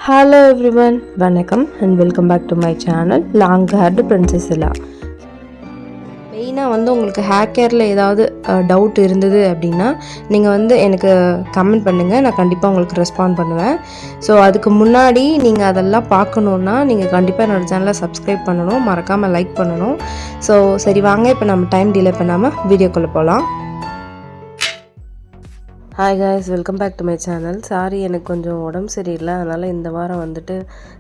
Hello everyone, வணக்கம் and welcome back to my channel long haired princess ella. மெயினாக உங்களுக்கு hair கேரில் ஏதாவது doubt இருந்தது அப்படின்னா நீங்கள் எனக்கு கமெண்ட் பண்ணுங்கள், நான் கண்டிப்பாக உங்களுக்கு ரெஸ்பாண்ட் பண்ணுவேன். ஸோ அதுக்கு முன்னாடி நீங்கள் அதெல்லாம் பார்க்கணுன்னா நீங்கள் கண்டிப்பாக என்னோடய சேனலை சப்ஸ்கிரைப் பண்ணணும், மறக்காமல் லைக் பண்ணணும். ஸோ சரி வாங்க, இப்போ நம்ம டைம் டிலே பண்ணாமல் வீடியோக்குள்ளே போகலாம். Hi guys, welcome back to my channel. Sorry, எனக்கு கொஞ்சம் உடம்பு சரியில்லை, அதனால் இந்த வாரம்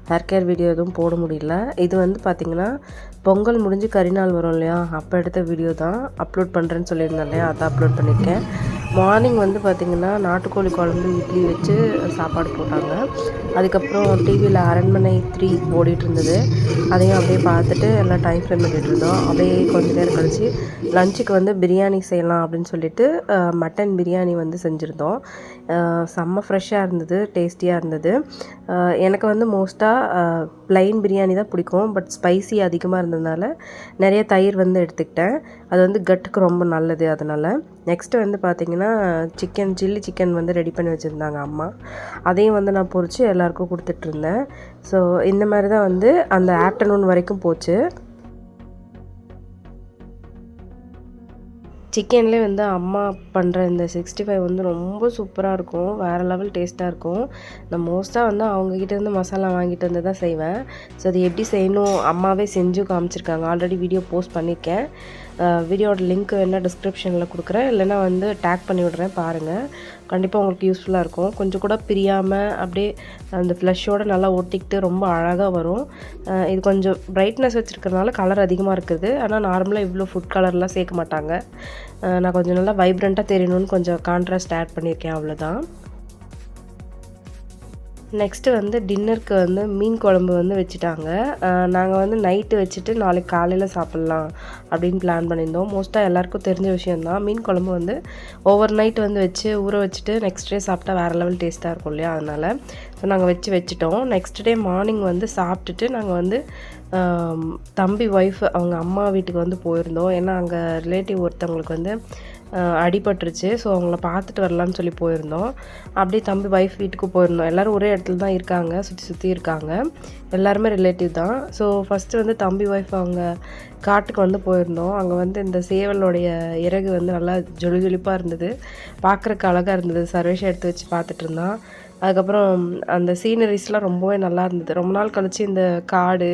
ஹேர் கேர் வீடியோ எதுவும் போட முடியல. இது பார்த்திங்கன்னா பொங்கல் முடிஞ்சு கரிநாள் வரும் இல்லையா, அப்போ எடுத்த வீடியோ தான் அப்லோட் பண்ணுறேன்னு சொல்லியிருந்தேன் இல்லையா, அதை அப்லோட் பண்ணியிருக்கேன். மார்னிங் பார்த்திங்கன்னா நாட்டுக்கோழி குழம்பு இட்லி வச்சு சாப்பாடு போட்டாங்க. அதுக்கப்புறம் டிவியில் அரண்மனை 3 ஓடிட்டு இருந்தது, அதையும் அப்படியே பார்த்துட்டு எல்லாம் டைம் ஸ்பெண்ட் பண்ணிகிட்டு இருந்தோம். அப்படியே கொஞ்சம் நேரம் கழித்து லஞ்சுக்கு பிரியாணி செய்யலாம் அப்படின்னு சொல்லிட்டு மட்டன் பிரியாணி செஞ்சுருந்தோம். செம்ம ஃப்ரெஷ்ஷாக இருந்தது, டேஸ்டியாக இருந்தது. எனக்கு மோஸ்ட்டாக ப்ளைன் பிரியாணி தான் பிடிக்கும், பட் ஸ்பைசி அதிகமாக இருந்ததுனால நிறைய தயிர் எடுத்துக்கிட்டேன். அது கட்டுக்கு ரொம்ப நல்லது. அதனால் நெக்ஸ்ட்டு பார்த்திங்கன்னா சில்லி சிக்கன் ரெடி பண்ணி வச்சுருந்தாங்க அம்மா. அதையும் நான் பொரித்து எல்லாேருக்கும் கொடுத்துட்ருந்தேன். ஸோ இந்த மாதிரி தான் அந்த ஆஃப்டர்நூன் வரைக்கும் போச்சு. சிக்கன்லேயே அம்மா பண்ணுற இந்த 65 ரொம்ப சூப்பராக இருக்கும், வேறு லெவல் டேஸ்ட்டாக இருக்கும். நான் மோஸ்ட்டாக அவங்கக்கிட்டேருந்து மசாலா வாங்கிட்டு வந்து தான் செய்வேன். ஸோ அது எப்படி செய்யணும் அம்மாவே செஞ்சு காமிச்சிருக்காங்க. ஆல்ரெடி வீடியோ போஸ்ட் பண்ணியிருக்கேன். வீடியோட லிங்க் வேணால் டிஸ்கிரிப்ஷனில் கொடுக்குறேன், இல்லைனா டேக் பண்ணி விட்றேன், பாருங்கள். கண்டிப்பாக உங்களுக்கு யூஸ்ஃபுல்லாக இருக்கும். கொஞ்சம் கூட பிரியாமல் அப்படியே அந்த ஃப்ளஷோடு நல்லா ஒட்டிக்கிட்டு ரொம்ப அழகாக வரும். இது கொஞ்சம் பிரைட்னஸ் வச்சுருக்கிறதுனால கலர் அதிகமாக இருக்குது. ஆனால் நார்மலாக இவ்வளோ ஃபுட் கலர்லாம் சேர்க்க மாட்டாங்க. நான் கொஞ்சம் நல்லா வைப்ரண்ட்டாக தெரியணும்னு கொஞ்சம் கான்ட்ராஸ்ட் ஆட் பண்ணியிருக்கேன், அவ்வளோதான். நெக்ஸ்ட்டு டின்னருக்கு மீன் குழம்பு வச்சுட்டாங்க. நாங்கள் நைட்டு வச்சுட்டு நாளைக்கு காலையில் சாப்பிட்லாம் அப்படின்னு பிளான் பண்ணியிருந்தோம். மோஸ்ட்டாக எல்லாேருக்கும் தெரிஞ்ச விஷயந்தான். மீன் குழம்பு ஓவர் நைட் வச்சு ஊற வச்சுட்டு நெக்ஸ்ட் டே சாப்பிட்டா வேறு லெவல் டேஸ்ட்டாக இருக்கும் இல்லையா, அதனால் ஸோ நாங்கள் வச்சுட்டோம். நெக்ஸ்ட் டே மார்னிங் சாப்பிட்டுட்டு நாங்கள் தம்பி ஒய்ஃப் அவங்க அம்மா வீட்டுக்கு போயிருந்தோம். ஏன்னா அங்கே ரிலேட்டிவ் ஒருத்தவங்களுக்கு அடிபட்டுருச்சு. ஸோ அவங்கள பார்த்துட்டு வரலான்னு சொல்லி போயிருந்தோம். அப்படியே தம்பி ஒய்ஃப் வீட்டுக்கு போயிருந்தோம். எல்லோரும் ஒரே இடத்துல தான் இருக்காங்க, சுற்றி இருக்காங்க, எல்லாருமே ரிலேட்டிவ் தான். ஸோ ஃபஸ்ட்டு தம்பி ஒய்ஃப் அவங்க காட்டுக்கு போயிருந்தோம். அங்கே இந்த சேவலோடைய இறகு நல்லா ஜொலிப்பாக இருந்தது, பார்க்குறக்கு அழகாக இருந்தது. சர்வேஷம் எடுத்து வச்சு பார்த்துட்டு இருந்தான். அதுக்கப்புறம் அந்த சீனரிஸ்லாம் ரொம்பவே நல்லா இருந்தது. ரொம்ப நாள் கழித்து இந்த காடு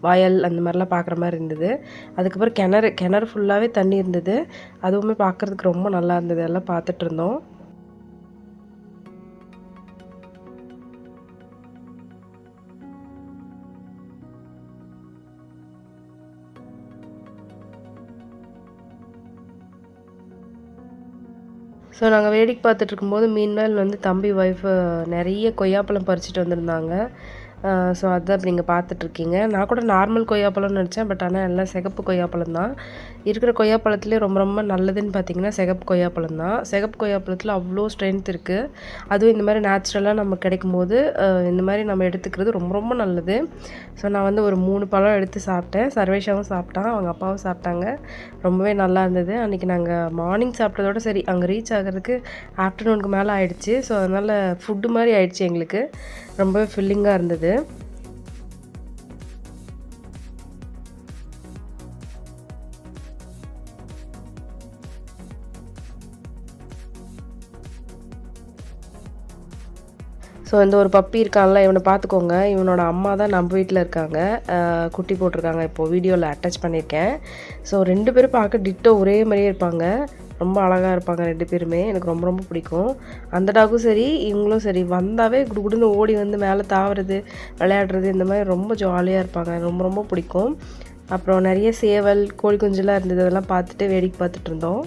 வயல் அந்த மாதிரிலாம் பார்க்குற மாதிரி இருந்தது. அதுக்கப்புறம் கிணறு ஃபுல்லாகவே தண்ணி இருந்தது, அதுவுமே பார்க்குறதுக்கு ரொம்ப நல்லா இருந்தது. எல்லாம் பார்த்துட்டு இருந்தோம். ஸோ நாங்கள் வேடிக்கை பார்த்துட்ருக்கும்போது மீன்மேல் தம்பி ஒய்ஃபு நிறைய கொய்யாப்பழம் பறிச்சுட்டு வந்திருந்தாங்க. ஸோ அதுதான் இப்போ நீங்கள் பார்த்துட்ருக்கீங்க. நான் கூட நார்மல் கொய்யாப்பழம்னு நினச்சேன், பட் ஆனால் எல்லாம் சிகப்பு கொய்யாப்பழம் தான். இருக்கிற கொய்யாப்பழத்துலேயே ரொம்ப ரொம்ப நல்லதுன்னு பார்த்தீங்கன்னா சிகப்பு கொய்யாப்பழம் தான். சிகப்பு கொய்யாப்பழத்தில் அவ்வளோ ஸ்ட்ரென்த் இருக்குது. அதுவும் இந்த மாதிரி நேச்சுரலாக நம்ம கிடைக்கும்போது இந்த மாதிரி நம்ம எடுத்துக்கிறது ரொம்ப ரொம்ப நல்லது. ஸோ நான் ஒரு 3 பழம் எடுத்து சாப்பிட்டேன். சர்வேஷாவும் சாப்பிட்டான், அவங்க அப்பாவும் சாப்பிட்டாங்க. ரொம்பவே நல்லா இருந்தது. அன்றைக்கி நாங்கள் மார்னிங் சாப்பிட்டதோட சரி, அங்கே ரீச் ஆகிறதுக்கு ஆஃப்டர்நூனுக்கு மேலே ஆகிடுச்சு. ஸோ அதனால் ஃபுட்டு மாதிரி ஆயிடுச்சு எங்களுக்கு. ரொம்பவே ஃபில்லிங்காக இருந்தது. ஸோ இந்த ஒரு பப்பி இருக்கான்ல, இவனை பார்த்துக்கோங்க. இவனோட அம்மா தான் நம்ம வீட்டில் இருக்காங்க, குட்டி போட்டிருக்காங்க. இப்போது வீடியோவில் அட்டாச் பண்ணியிருக்கேன். ஸோ 2 பேரும் பார்க்க டிட்டோ ஒரே மாதிரியே இருப்பாங்க, ரொம்ப அழகாக இருப்பாங்க 2 பேருமே. எனக்கு ரொம்ப ரொம்ப பிடிக்கும். அந்த டாகும் சரி இவங்களும் சரி வந்தாவே குடுகுடுன்னு ஓடி மேலே தாவுறது, விளையாடுறது, இந்த மாதிரி ரொம்ப ஜாலியாக இருப்பாங்க. ரொம்ப ரொம்ப பிடிக்கும். அப்புறம் நிறைய சேவல் கோழி குஞ்செல்லாம் இருந்தது, அதெல்லாம் பார்த்துட்டு வேடிக்கை பார்த்துட்டு இருந்தோம்.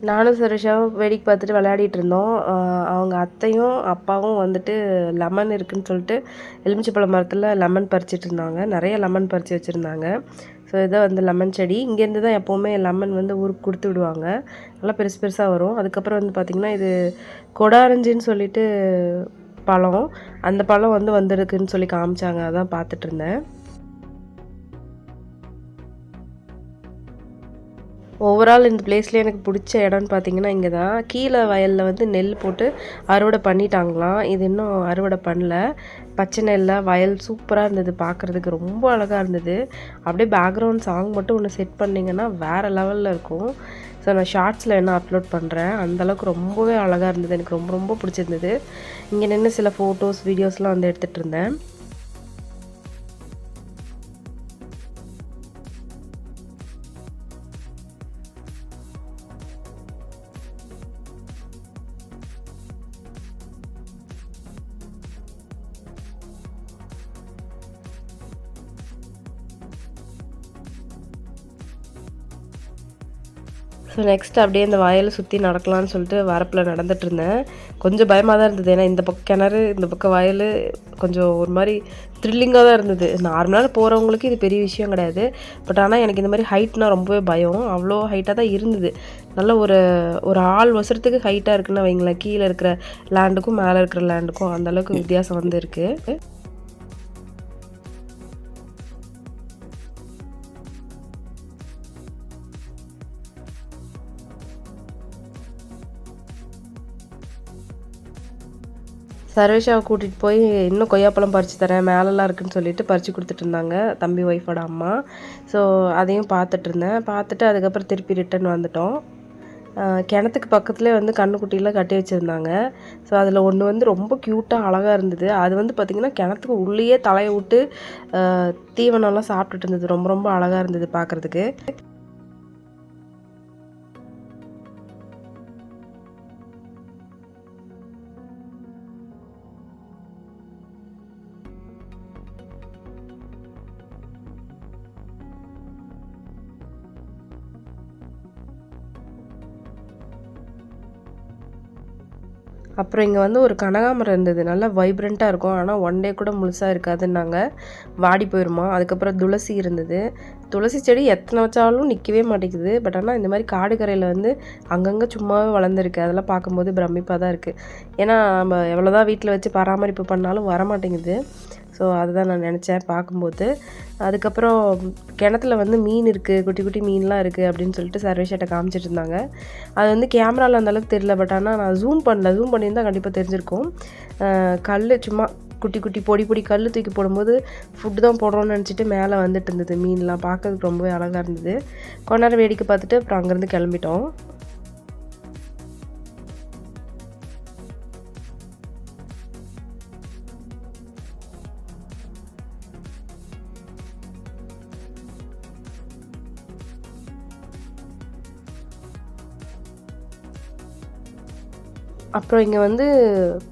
நானும் சரோஷாவும் வேடிக்கை பார்த்துட்டு விளையாடிட்டு இருந்தோம். அவங்க அத்தையும், அப்பாவும் வந்துட்டு லெமன் இருக்குன்னு சொல்லிட்டு எலுமிச்சப்பழ மரத்தில லெமன் பறிச்சுட்டு இருந்தாங்க. நெறைய லெமன் பறிச்சு வச்சிருந்தாங்க. ஸோ இதான் வந்து லெமன் செடி. இங்கேருந்து தான் எப்போவுமே லெமன் வந்து ஊருக்கு குடுத்து விடுவாங்க. நல்லா பெருசு பெருசா வரும். அதுக்கப்புறம் வந்து பார்த்திங்கன்னா, இது கொடாரஞ்சின்னு சொல்லிட்டு பழம். அந்த பழம் வந்து வந்திருக்குன்னு சொல்லி காமிச்சாங்க. அதான் பார்த்துட்டுருந்தேன். ஓவரால் இந்த பிளேஸ்ல எனக்கு பிடிச்ச இடம்னு பார்த்தீங்கன்னா, இங்க தான். கீழ வயல்ல வந்து நெல் போட்டு அறுவடை பண்ணிட்டாங்களாம். இது இன்னும் அறுவடை பண்ணல. பச்சை நெல்லா வயல் சூப்பரா இருந்தது பார்க்குறதுக்கு. ரொம்ப அழகா இருந்தது. அப்படியே பேக்ரவுண்ட் சாங் மட்டும் ஒண்ணு செட் பண்ணீங்கன்னா, வேற லெவல்ல இருக்கும். ஸோ நான் ஷார்ட்ஸ்ல வேணா அப்லோட் பண்றேன். அந்த அளவுக்கு ரொம்பவே அழகா இருந்தது. எனக்கு ரொம்ப ரொம்ப பிடிச்சிருந்தது. இங்க நின்னு சில ஃபோட்டோஸ், வீடியோஸ்லாம் வந்து எடுத்துட்டு இருந்தேன். ஸோ நெக்ஸ்ட் அப்படியே இந்த வயலை சுற்றி நடக்கலான்னு சொல்லிட்டு வரப்பில் நடந்துட்டுருந்தேன். கொஞ்சம் பயமாக தான் இருந்தது. ஏன்னா இந்த பக்கம் கிணறு, இந்த பக்கம் வயல் கொஞ்சம் ஒரு மாதிரி த்ரில்லிங்காக தான் இருந்தது. நார்மலாக போகிறவங்களுக்கு இது பெரிய விஷயம் கிடையாது. பட் ஆனால் எனக்கு இந்த மாதிரி ஹைட்னா ரொம்பவே பயம். அவ்வளோ ஹைட்டாக தான் இருந்தது. நல்ல ஒரு ஒரு ஆள் வசரத்துக்கு ஹைட்டாக இருக்குன்னு வைங்களேன். கீழே இருக்கிற லேண்டுக்கும் மேலே இருக்கிற லேண்டுக்கும் அந்தளவுக்கு வித்தியாசம் வந்து இருக்குது. சர்வேஷாவை கூட்டிகிட்டு போய் இன்னும் கொய்யாப்பழம் பறித்து தரேன் மேலெலாம் இருக்குன்னு சொல்லிட்டு பறித்து கொடுத்துட்ருந்தாங்க தம்பி ஒய்ஃபோட அம்மா. ஸோ அதையும் பார்த்துட்ருந்தேன். பார்த்துட்டு அதுக்கப்புறம் திருப்பி ரிட்டன் வந்துட்டோம். கிணத்துக்கு பக்கத்துலேயே வந்து கன்றுக்குட்டிலாம் கட்டி வச்சுருந்தாங்க. ஸோ அதில் ஒன்று வந்து ரொம்ப க்யூட்டாக அழகாக இருந்தது. அது வந்து பார்த்திங்கன்னா கிணத்துக்கு உள்ளேயே தலையை விட்டு தீவனம்லாம் சாப்பிட்டுட்டு இருந்தது. ரொம்ப ரொம்ப அழகாக இருந்தது பார்க்குறதுக்கு. அப்புறம் இங்கே வந்து ஒரு கனகாமரம் இருந்தது. நல்லா வைப்ரண்ட்டாக இருக்கும். ஆனால் ஒன் டே கூட முழுசாக இருக்காதுன்னாங்க. வாடி போயிருமா. அதுக்கப்புறம் துளசி இருந்தது. துளசி செடி எத்தனை வச்சாலும் நிற்கவே மாட்டேங்குது. பட் ஆனால் இந்த மாதிரி காடு கரையில் வந்து அங்கங்கே சும்மாவே வளர்ந்துருக்கு. அதெல்லாம் பார்க்கும்போது பிரமிப்பாக தான் இருக்குது. ஏன்னா நம்ம எவ்வளோதான் வீட்டில் வச்சு பராமரிப்பு பண்ணாலும் வரமாட்டேங்குது. ஸோ அதுதான் நான் நினச்சேன் பார்க்கும்போது. அதுக்கப்புறம் கிணத்துல வந்து மீன் இருக்குது, குட்டி குட்டி மீன்லாம் இருக்குது அப்படின்னு சொல்லிட்டு சர்வேஷாட்ட காமிச்சிட்டு இருந்தாங்க. அது வந்து கேமராவில் அந்தளவுக்கு தெரியல. பட் ஆனால் நான் ஜூம் பண்ணல. ஜூம் பண்ணியிருந்தால் கண்டிப்பாக தெரிஞ்சிருக்கும். கல் சும்மா குட்டி குட்டி பொடி பொடி கல் தூக்கி போடும்போது ஃபுட்டு தான் போடுறோன்னு நினச்சிட்டு மேலே வந்துட்டு இருந்தது மீன்லாம். பார்க்கறதுக்கு ரொம்பவே அழகாக இருந்தது. கொஞ்ச நேரம் வேடிக்கை பார்த்துட்டு அப்புறம் அங்கேருந்து கிளம்பிட்டோம். அப்புறம் இங்கே வந்து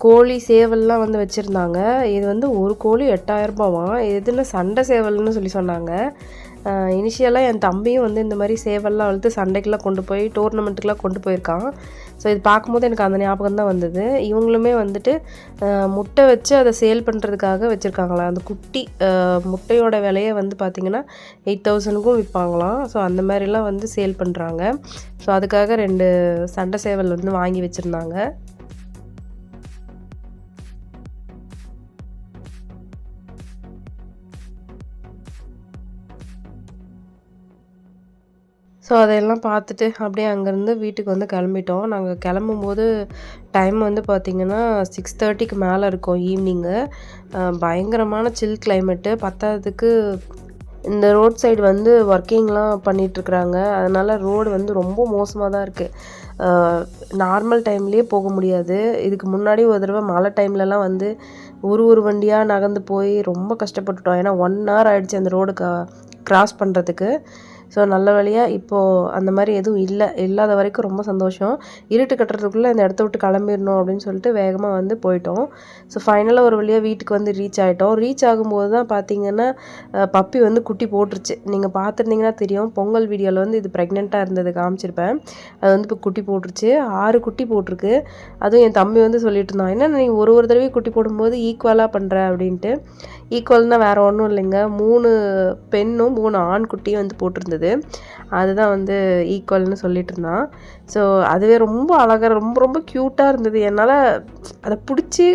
கோழி சேவல்லாம் வந்து வச்சுருந்தாங்க. இது வந்து ஒரு கோழி ரூ. 8000வாம். எதுன்னு சண்டை சேவல்னு சொல்லி சொன்னாங்க. இனிஷியலாக என் தம்பியும் வந்து இந்த மாதிரி சேவல்லாம் வளர்த்து சண்டைக்கெல்லாம் கொண்டு போய் டோர்னமெண்ட்டுக்கெலாம் கொண்டு போயிருக்கான். ஸோ இது பார்க்கும்போது எனக்கு அந்த ஞாபகம் தான் வந்தது. இவங்களுமே வந்துட்டு முட்டை வச்சு அதை சேல் பண்ணுறதுக்காக வச்சுருக்காங்களாம். அந்த குட்டி முட்டையோட விலையை வந்து பார்த்திங்கன்னா 8000க்கும் விற்பாங்களாம். ஸோ அந்த மாதிரிலாம் வந்து சேல் பண்ணுறாங்க. ஸோ அதுக்காக 2 சண்டை சேவல் வந்து வாங்கி வச்சுருந்தாங்க. ஸோ அதையெல்லாம் பார்த்துட்டு அப்படியே அங்கேருந்து வீட்டுக்கு வந்து கிளம்பிட்டோம். நாங்கள் கிளம்பும்போது டைம் வந்து பார்த்திங்கன்னா 6:30க்கு மேலே இருக்கும் ஈவினிங்கு. பயங்கரமான சில் கிளைமேட்டு. பத்தாததுக்கு இந்த ரோட் சைடு வந்து ஒர்க்கிங்லாம் பண்ணிகிட்ருக்குறாங்க. அதனால் ரோடு வந்து ரொம்ப மோசமாக தான் இருக்குது. நார்மல் டைம்லேயே போக முடியாது. இதுக்கு முன்னாடி ஒரு தடவை மழை டைம்லலாம் வந்து ஒரு வண்டியாக நகர்ந்து போய் ரொம்ப கஷ்டப்பட்டுட்டோம். ஏன்னா 1 hour ஆகிடுச்சு அந்த ரோடு கிராஸ் பண்ணுறதுக்கு. ஸோ நல்ல வேளையாக இப்போது அந்த மாதிரி எதுவும் இல்லாத வரைக்கும் ரொம்ப சந்தோஷம். இருட்டு கட்டுறதுக்குள்ளே இந்த இடத்த விட்டு கிளம்பிடணும் அப்படின்னு சொல்லிட்டு வேகமாக வந்து போயிட்டோம். ஸோ ஃபைனலாக ஒரு வழியாக வீட்டுக்கு வந்து ரீச் ஆகிட்டோம். ரீச் ஆகும்போது தான் பார்த்தீங்கன்னா பப்பி வந்து குட்டி போட்டுருச்சு. நீங்கள் பார்த்துருந்தீங்கன்னா தெரியும், பொங்கல் வீடியோவில் வந்து இது ப்ரெக்னெண்ட்டாக இருந்தது காமிச்சிருப்பேன். அது வந்து இப்போ குட்டி போட்டுருச்சு. 6 குட்டி போட்டிருக்கு. அதுவும் என் தம்பி வந்து சொல்லிட்டு இருந்தான், என்ன நீ ஒரு தடவையும் குட்டி போடும்போது ஈக்குவலாக பண்ணுற அப்படின்ட்டு. ஈக்குவல்னால் வேறு ஒன்றும் இல்லைங்க, 3 பெண்ணும் 3 ஆண் குட்டியும் வந்து போட்டிருந்தது. அதுதான் வந்து ஈக்குவல்னு சொல்லிட்டு இருந்தான். ஸோ அதுவே ரொம்ப அழகாக ரொம்ப ரொம்ப க்யூட்டாக இருந்தது. என்னால் அதை பிடிச்சி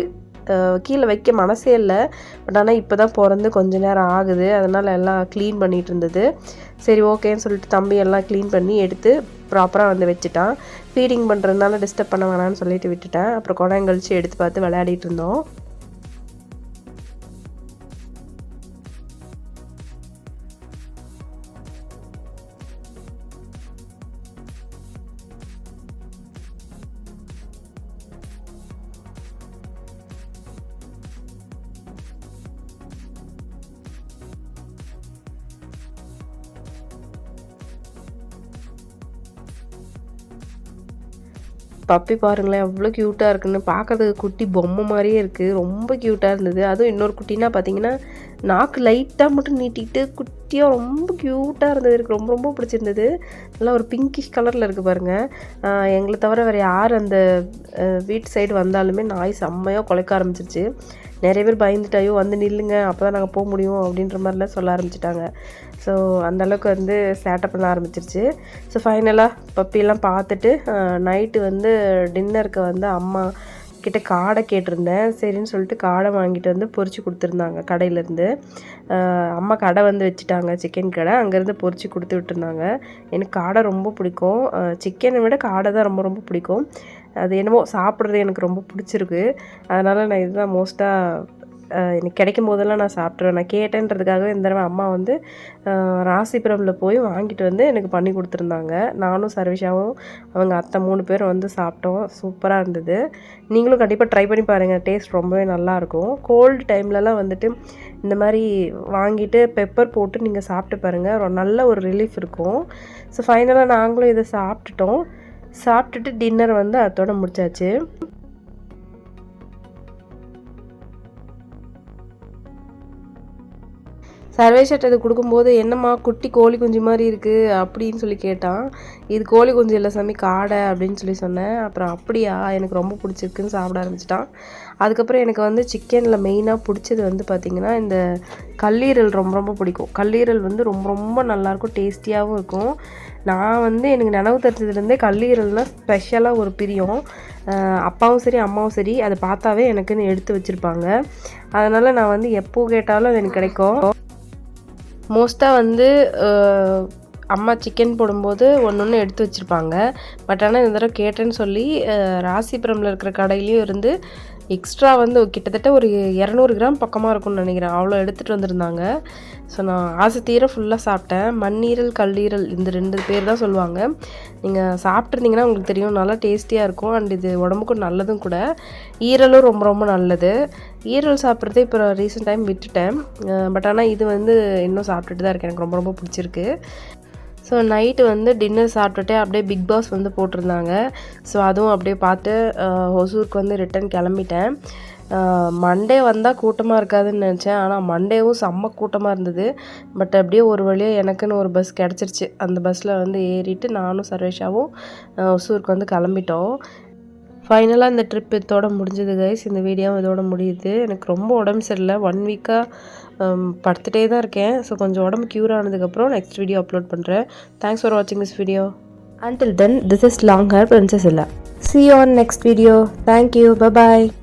கீழே வைக்க மனசே இல்லை. பட் ஆனால் இப்போ தான் பிறந்து கொஞ்ச நேரம் ஆகுது. அதனால் எல்லாம் க்ளீன் பண்ணிகிட்டு இருந்தது. சரி ஓகேன்னு சொல்லிட்டு தம்பி எல்லாம் க்ளீன் பண்ணி எடுத்து ப்ராப்பராக வந்து வச்சுட்டான். ஃபீடிங் பண்ணுறதுனால டிஸ்டர்ப் பண்ண வேணான்னு சொல்லிட்டு விட்டுட்டேன். அப்புறம் கொஞ்சம் கழிச்சு எடுத்து பார்த்து விளையாடிட்டு இருந்தோம். பப்பி பாருங்களேன் எவ்வளோ க்யூட்டாக இருக்குன்னு. பார்க்குறதுக்கு குட்டி பொம்மை மாதிரியே இருக்குது. ரொம்ப க்யூட்டாக இருந்தது. அதுவும் இன்னொரு குட்டினா பார்த்தீங்கன்னா நாக்கு லைட்டாக மட்டும் நீட்டிக்கிட்டு குட்டியாக ரொம்ப க்யூட்டாக இருந்தது. எனக்கு ரொம்ப ரொம்ப பிடிச்சிருந்தது. நல்லா ஒரு பிங்கிஷ் கலரில் இருக்குது பாருங்கள். எங்களை தவிர வேறு யார் அந்த வீட்டு சைடு வந்தாலுமே நாய் செம்மையாக குலைக்க ஆரம்பிச்சிருச்சு. நிறைய பேர் பயந்துட்டாயோ வந்து நில்லுங்க அப்போ தான் நாங்கள் போக முடியும் அப்படின்ற மாதிரிலாம் சொல்ல ஆரம்பிச்சிட்டாங்க. ஸோ அந்தளவுக்கு வந்து சேட்டை பண்ண ஆரம்பிச்சிருச்சு. ஸோ ஃபைனலாக பப்பியெல்லாம் பார்த்துட்டு நைட்டு வந்து டின்னருக்கு வந்து அம்மா கிட்ட காடை கேட்டிருந்தேன். சரின்னு சொல்லிட்டு காடை வாங்கிட்டு வந்து பொரிச்சு கொடுத்துருந்தாங்க கடையிலேருந்து. அம்மா கடை வந்து வச்சுட்டாங்க, சிக்கன் கடை. அங்கேருந்து பொரிச்சு கொடுத்து விட்டுருந்தாங்க. எனக்கு காடை ரொம்ப பிடிக்கும். சிக்கனை விட காடை தான் ரொம்ப ரொம்ப பிடிக்கும். அது என்னமோ சாப்பிட்றது எனக்கு ரொம்ப பிடிச்சிருக்கு. அதனால் நான் இதுதான் மோஸ்ட்டாக எனக்கு கிடைக்கும் போதெல்லாம் நான் சாப்பிட்ருவேன். நான் கேட்டேன்றதுக்காகவே இந்த தடவை அம்மா வந்து ராசிபுரமில் போய் வாங்கிட்டு வந்து எனக்கு பண்ணி கொடுத்துருந்தாங்க. நானும் சர்விஷாவும் அவங்க அத்தை 3 பேரும் வந்து சாப்பிட்டோம். சூப்பராக இருந்தது. நீங்களும் கண்டிப்பாக ட்ரை பண்ணி பாருங்கள். டேஸ்ட் ரொம்பவே நல்லாயிருக்கும். கோல்டு டைம்லலாம் வந்துட்டு இந்த மாதிரி வாங்கிட்டு பெப்பர் போட்டு நீங்கள் சாப்பிட்டு பாருங்கள். நல்ல ஒரு ரிலீஃப் இருக்கும். ஸோ ஃபைனலாக நாங்களும் இதை சாப்பிட்டுட்டோம். சாப்பிட்டுட்டு டின்னர் வந்து அதோட முடிச்சாச்சு. சர்வேஷர்ட் இது கொடுக்கும்போது என்னம்மா குட்டி கோழி குஞ்சு மாதிரி இருக்குது அப்படின்னு சொல்லி கேட்டான். இது கோழி குஞ்சு இல்லை சாமி, காடை அப்படின்னு சொல்லி சொன்னேன். அப்புறம் அப்படியா, எனக்கு ரொம்ப பிடிச்சிருக்குன்னு சாப்பிட ஆரம்பிச்சிட்டான். அதுக்கப்புறம் எனக்கு வந்து சிக்கனில் மெயினாக பிடிச்சது வந்து பார்த்திங்கன்னா இந்த கல்லீரல் ரொம்ப ரொம்ப பிடிக்கும். கல்லீரல் வந்து ரொம்ப ரொம்ப நல்லாயிருக்கும், டேஸ்டியாகவும் இருக்கும். நான் வந்து எனக்கு நினைவு தெரிஞ்சதுலேருந்தே கல்லீரல்னால் ஸ்பெஷலாக ஒரு பிரியம். அப்பாவும் சரி அம்மாவும் சரி அதை பார்த்தாவே எனக்குன்னு எடுத்து வச்சுருப்பாங்க. அதனால் நான் வந்து எப்போ கேட்டாலும் அது எனக்கு கிடைக்கும். மோஸ்ட்டாக வந்து அம்மா சிக்கன் போடும்போது ஒன்று எடுத்து வச்சுருப்பாங்க. பட் ஆனால் இந்த தடவை கேட்டேன்னு சொல்லி ராசிபுரமில் இருக்கிற கடையிலையும் இருந்து எக்ஸ்ட்ரா வந்து கிட்டத்தட்ட ஒரு 200 கிராம் பக்கமாக இருக்கும்னு நினைக்கிறேன். அவ்வளோ எடுத்துகிட்டு வந்திருந்தாங்க. ஸோ நான் ஆசை தீர ஃபுல்லாக சாப்பிட்டேன். மண்ணீரல் கல்லீரல் இந்த 2 பேர் தான் சொல்லுவாங்க. நீங்கள் சாப்பிட்ருந்தீங்கன்னா உங்களுக்கு தெரியும், நல்லா டேஸ்டியாக இருக்கும். அண்ட் இது உடம்புக்கும் நல்லதும் கூட. ஈரலும் ரொம்ப ரொம்ப நல்லது. ஈரல் சாப்பிட்றதே இப்போ ரீசெண்ட் டைம் விட்டுட்டேன். பட் ஆனால் இது வந்து இன்னும் சாப்பிட்டுட்டு தான் இருக்கேன். எனக்கு ரொம்ப ரொம்ப பிடிச்சிருக்கு. ஸோ நைட்டு வந்து டின்னர் சாப்பிட்டுட்டு அப்படியே பிக் பாஸ் வந்து போட்டிருந்தாங்க. ஸோ அதுவும் அப்படியே பார்த்து ஒசூருக்கு வந்து ரிட்டன் கிளம்பிட்டேன். மண்டே வந்தால் கூட்டமாக இருக்காதுன்னு நினச்சேன். ஆனால் மண்டேவும் செம்ம கூட்டமாக இருந்தது. பட் அப்படியே ஒரு வழியாக எனக்குன்னு ஒரு பஸ் கிடச்சிருச்சு. அந்த பஸ்ஸில் வந்து ஏறிட்டு நானும் சர்வேஷாவும் ஒசூருக்கு வந்து கிளம்பிட்டோம். ஃபைனலாக இந்த ட்ரிப் இதோட முடிஞ்சது கைஸ். இந்த வீடியோவும் இதோட முடியுது. எனக்கு ரொம்ப உடம்பு சரியில்லை. 1 வீக்காக படுத்துகிட்டே தான் இருக்கேன். ஸோ கொஞ்சம் உடம்பு க்யூர் ஆனதுக்கப்புறம் நெக்ஸ்ட் வீடியோ அப்லோட் பண்ணுறேன். தேங்க்ஸ் ஃபார் வாட்சிங் this video. Until then, this is long hair princess Ella. See you on next video. Thank you. Bye bye.